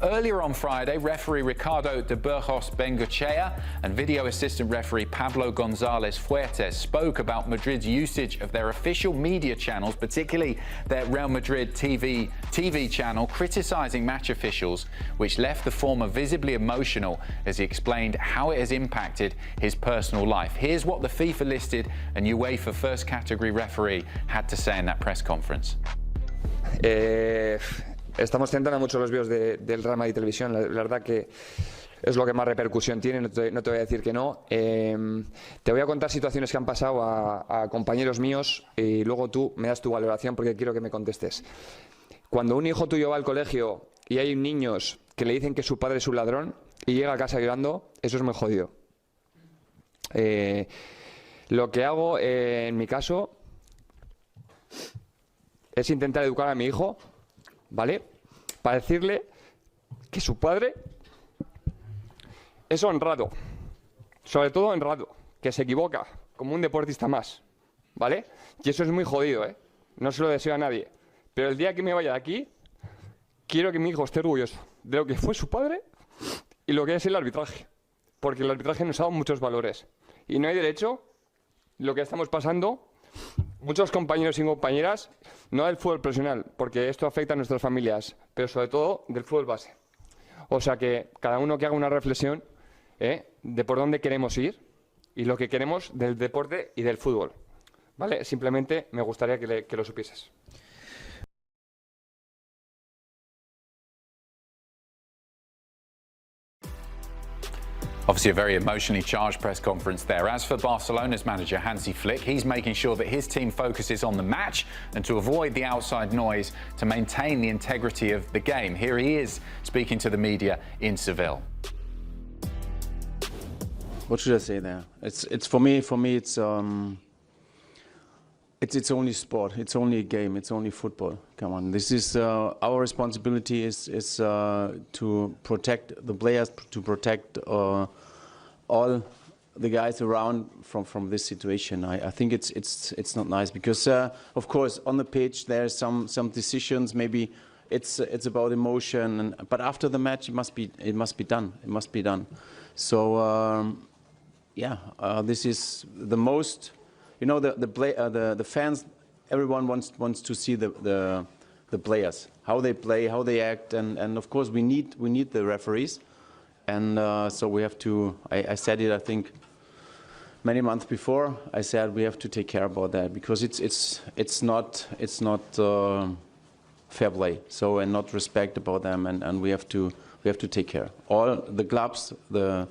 earlier on Friday, referee Ricardo de Burgos Bengoetxea and video assistant referee Pablo González Fuertes spoke about Madrid's usage of their official media channels, particularly their Real Madrid TV channel, criticising match officials, which left the former visibly emotional as he explained how it has impacted his personal life. Here's what the FIFA-listed and UEFA first category referee had to say in that press conference. Estamos centrando mucho los vídeos del Real Madrid Televisión. La verdad que es lo que más repercusión tiene, no te voy a decir que no. Te voy a contar situaciones que han pasado a compañeros míos y luego tú me das tu valoración porque quiero que me contestes. Cuando un hijo tuyo va al colegio y hay niños que le dicen que su padre es un ladrón y llega a casa llorando, eso es muy jodido. Lo que hago en mi caso es intentar educar a mi hijo, ¿vale? Para decirle que su padre es honrado, sobre todo honrado, que se equivoca, como un deportista más, ¿vale? Y eso es muy jodido, ¿eh? No se lo deseo a nadie. Pero el día que me vaya de aquí, quiero que mi hijo esté orgulloso de lo que fue su padre y lo que es el arbitraje. Porque el arbitraje nos ha dado muchos valores. Y no hay derecho, lo que estamos pasando, muchos compañeros y compañeras, no del fútbol profesional, porque esto afecta a nuestras familias, pero sobre todo del fútbol base. O sea que cada uno que haga una reflexión de por dónde queremos ir y lo que queremos del deporte y del fútbol. ¿Vale? Simplemente me gustaría que lo supieses. Obviously a very emotionally charged press conference there. As for Barcelona's manager Hansi Flick, he's making sure that his team focuses on the match and to avoid the outside noise to maintain the integrity of the game. Here he is speaking to the media in Seville. What should I say there? It's for me it's only sport. It's only a game. It's only football. Come on, this is our responsibility is to protect the players, to protect all the guys around from this situation. I think it's not nice because of course on the pitch there's some decisions. Maybe it's about emotion, but after the match it must be done. It must be done. So this is the most. You know, the fans, everyone wants to see the players, how they play, how they act, and of course we need the referees, and so we have to. I said it, I think, many months before. I said we have to take care about that because it's not fair play. So and not respect about them, and we have to take care. All the clubs, the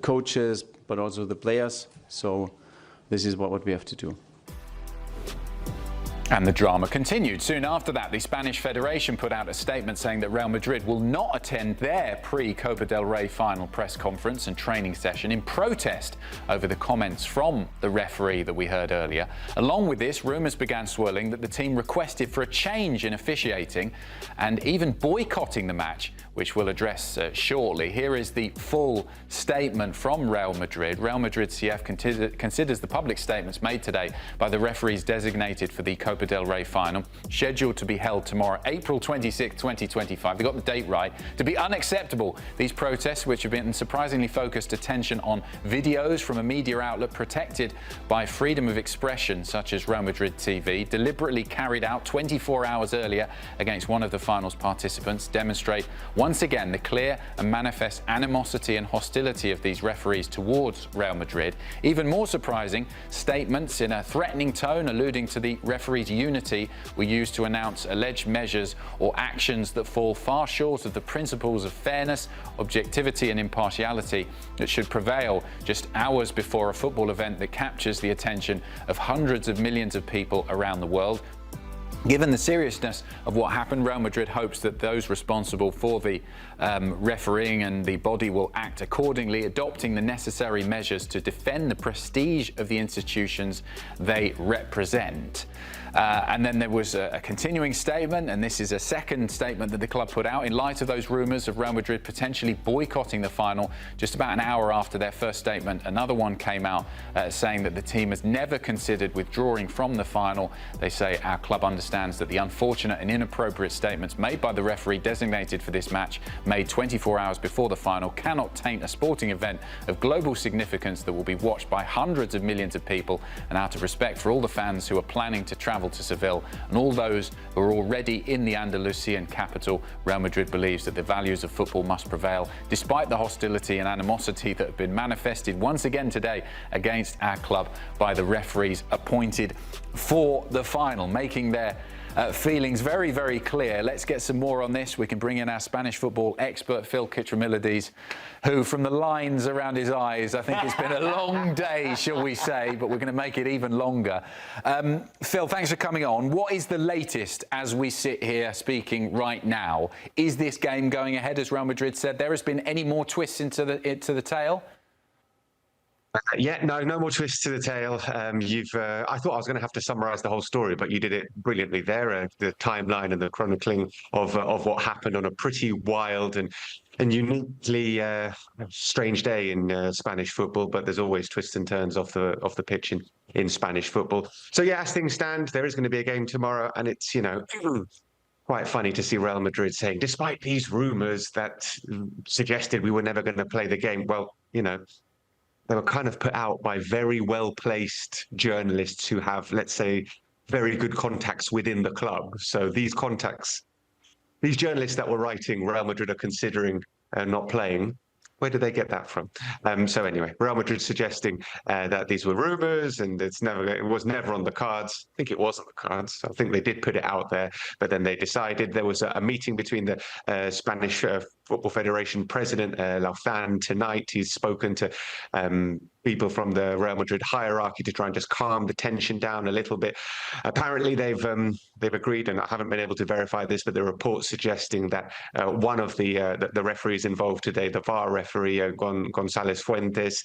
coaches, but also the players. So. This is what we have to do. And the drama continued. Soon after that, the Spanish Federation put out a statement saying that Real Madrid will not attend their pre-Copa del Rey final press conference and training session in protest over the comments from the referee that we heard earlier. Along with this, rumours began swirling that the team requested for a change in officiating and even boycotting the match, which we'll address shortly. Here is the full statement from Real Madrid. Real Madrid CF considers the public statements made today by the referees designated for the Copa del Rey final, scheduled to be held tomorrow, April 26, 2025. They got the date right. To be unacceptable, these protests, which have been surprisingly focused attention on videos from a media outlet protected by freedom of expression, such as Real Madrid TV, deliberately carried out 24 hours earlier against one of the final's participants, demonstrate once again the clear and manifest animosity and hostility of these referees towards Real Madrid. Even more surprising, statements in a threatening tone alluding to the referees' unity were used to announce alleged measures or actions that fall far short of the principles of fairness, objectivity and impartiality that should prevail just hours before a football event that captures the attention of hundreds of millions of people around the world. Given the seriousness of what happened, Real Madrid hopes that those responsible for the refereeing and the body will act accordingly, adopting the necessary measures to defend the prestige of the institutions they represent. And then there was a continuing statement, and this is a second statement that the club put out in light of those rumours of Real Madrid potentially boycotting the final. Just about an hour after their first statement, another one came out saying that the team has never considered withdrawing from the final. They say our club understands stands that the unfortunate and inappropriate statements made by the referee designated for this match, made 24 hours before the final, cannot taint a sporting event of global significance that will be watched by hundreds of millions of people, and out of respect for all the fans who are planning to travel to Seville and all those who are already in the Andalusian capital, Real Madrid believes that the values of football must prevail, despite the hostility and animosity that have been manifested once again today against our club by the referees appointed for the final, making their feelings very, very clear. Let's get some more on this. We can bring in our Spanish football expert, Phil Kitromilides, who, from the lines around his eyes, I think it's been a long day, shall we say, but we're going to make it even longer. Phil, thanks for coming on. What is the latest as we sit here speaking right now? Is this game going ahead, as Real Madrid said? There has been any more twists into the tale? Yeah, no more twists to the tail. I thought I was going to have to summarise the whole story, but you did it brilliantly there. The timeline and the chronicling of what happened on a pretty wild and uniquely strange day in Spanish football. But there's always twists and turns off the pitch in Spanish football. So yeah, as things stand, there is going to be a game tomorrow, and it's quite funny to see Real Madrid saying, despite these rumours that suggested we were never going to play the game. Well, they were kind of put out by very well-placed journalists who have, let's say, very good contacts within the club. So these contacts, these journalists that were writing Real Madrid are considering not playing, where did they get that from? So anyway, Real Madrid suggesting that these were rumours and it was never on the cards. I think it was on the cards. I think they did put it out there, but then they decided there was a meeting between the Spanish Football Federation president, Laufan, tonight. He's spoken to people from the Real Madrid hierarchy to try and just calm the tension down a little bit. Apparently, they've agreed, and I haven't been able to verify this, but the report suggesting that one of the referees involved today, the VAR referee González Fuentes,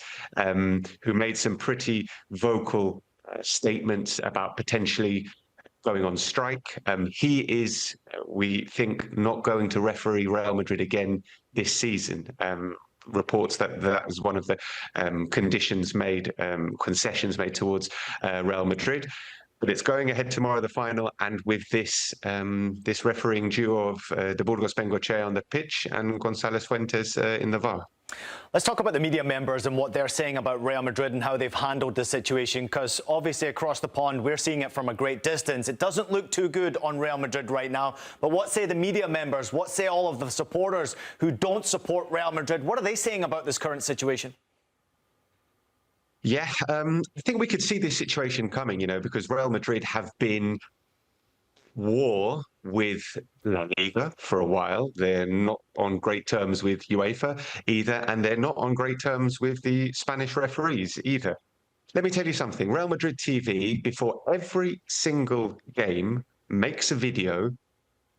who made some pretty vocal statements about potentially going on strike. He is, we think, not going to referee Real Madrid again this season. Reports that was one of the conditions made, concessions made towards Real Madrid. But it's going ahead tomorrow, the final, and with this refereeing duo of de Burgos Bengoetxea on the pitch and González Fuentes in the VAR. Let's talk about the media members and what they're saying about Real Madrid and how they've handled the situation, because obviously across the pond we're seeing it from a great distance. It doesn't look too good on Real Madrid right now, but what say the media members? What say all of the supporters who don't support Real Madrid? What are they saying about this current situation? Yeah, I think we could see this situation coming, because Real Madrid have been war with La Liga for a while. They're not on great terms with UEFA either, and they're not on great terms with the Spanish referees either. Let me tell you something. Real Madrid TV, before every single game, makes a video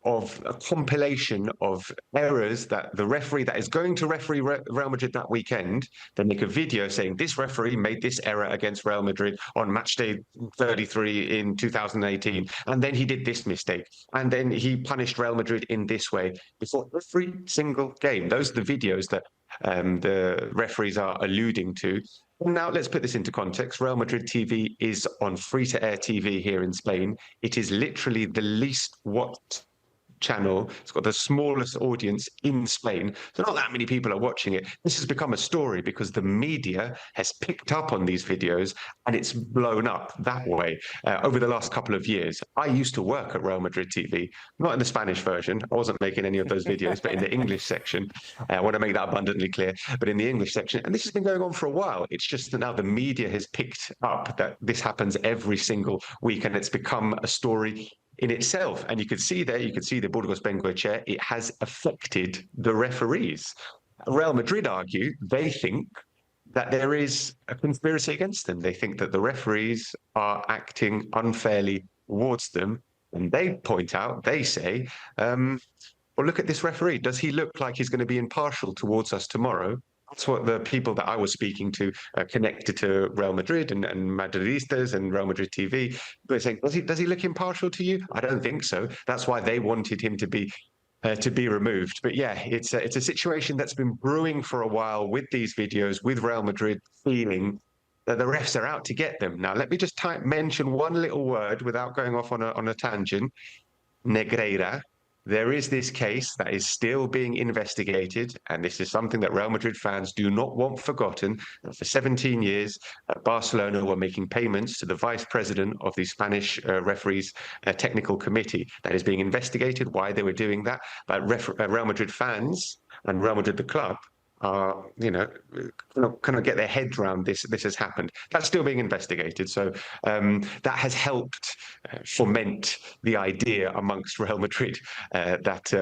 of a compilation of errors that the referee that is going to referee Real Madrid that weekend, they make a video saying this referee made this error against Real Madrid on match day 33 in 2018, and then he did this mistake, and then he punished Real Madrid in this way. Before every single game, those are the videos that the referees are alluding to. Now, let's put this into context. Real Madrid TV is on free-to-air TV here in Spain. It is literally the least watched channel. It's got the smallest audience in Spain, so not that many people are watching it. This has become a story because the media has picked up on these videos and it's blown up that way over the last couple of years. I used to work at Real Madrid TV, not in the Spanish version. I wasn't making any of those videos, but in the English section. I want to make that abundantly clear, but in the English section. And this has been going on for a while. It's just that now the media has picked up that this happens every single week, and it's become a story in itself. And you could see there, you could see the Burgos Bengoetxea, it has affected the referees. Real Madrid argue, they think that there is a conspiracy against them. They think that the referees are acting unfairly towards them. And they point out, they say, well, look at this referee. Does he look like he's going to be impartial towards us tomorrow? That's what the people that I was speaking to connected to Real Madrid and Madridistas and Real Madrid TV were saying, does he look impartial to you? I don't think so. That's why they wanted him to be removed. But yeah, it's a situation that's been brewing for a while with these videos, with Real Madrid feeling that the refs are out to get them. Now, let me just mention one little word without going off on a tangent. Negreira. There is this case that is still being investigated, and this is something that Real Madrid fans do not want forgotten. For 17 years, Barcelona were making payments to the vice president of the Spanish referees technical committee. That is being investigated, why they were doing that. But Real Madrid fans and Real Madrid, the club, cannot get their heads around this has happened. That's still being investigated. So that has helped foment the idea amongst Real Madrid that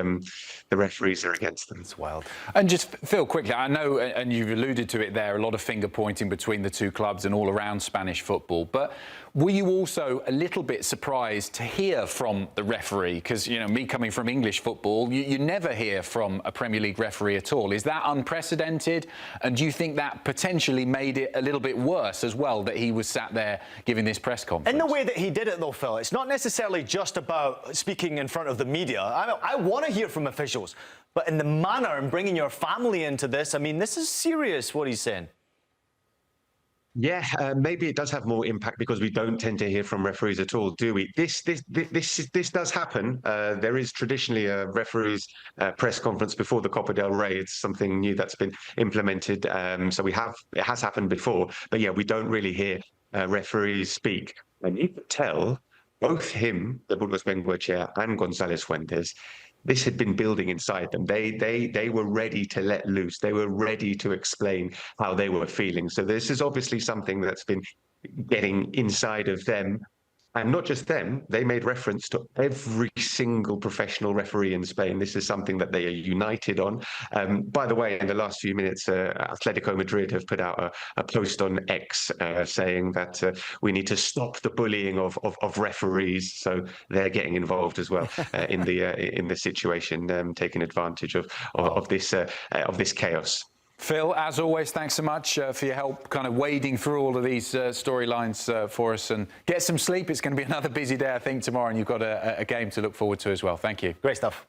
the referees are against them. It's wild. And just, Phil, quickly, I know, and you've alluded to it there, a lot of finger pointing between the two clubs and all around Spanish football, but were you also a little bit surprised to hear from the referee? Because, me coming from English football, you never hear from a Premier League referee at all. Is that unprecedented? And do you think that potentially made it a little bit worse as well, that he was sat there giving this press conference? In the way that he did it, though, Phil, it's not necessarily just about speaking in front of the media. I want to hear from officials, but in the manner and bringing your family into this, I mean, this is serious, what he's saying. Yeah, maybe it does have more impact because we don't tend to hear from referees at all, do we? This does happen. There is traditionally a referees press conference before the Copa del Rey. It's something new that's been implemented. So it has happened before, but yeah, we don't really hear referees speak. And you could tell both him, de Burgos Bengoetxea, and González Fuentes, this had been building inside them. They were ready to let loose. They were ready to explain how they were feeling. So this is obviously something that's been getting inside of them. And not just them, they made reference to every single professional referee in Spain. This is something that they are united on. By the way, in the last few minutes, Atletico Madrid have put out a post on X saying that we need to stop the bullying of referees. So they're getting involved as well in the situation, taking advantage of this chaos. Phil, as always, thanks so much for your help kind of wading through all of these storylines for us, and get some sleep. It's going to be another busy day, I think, tomorrow, and you've got a game to look forward to as well. Thank you. Great stuff.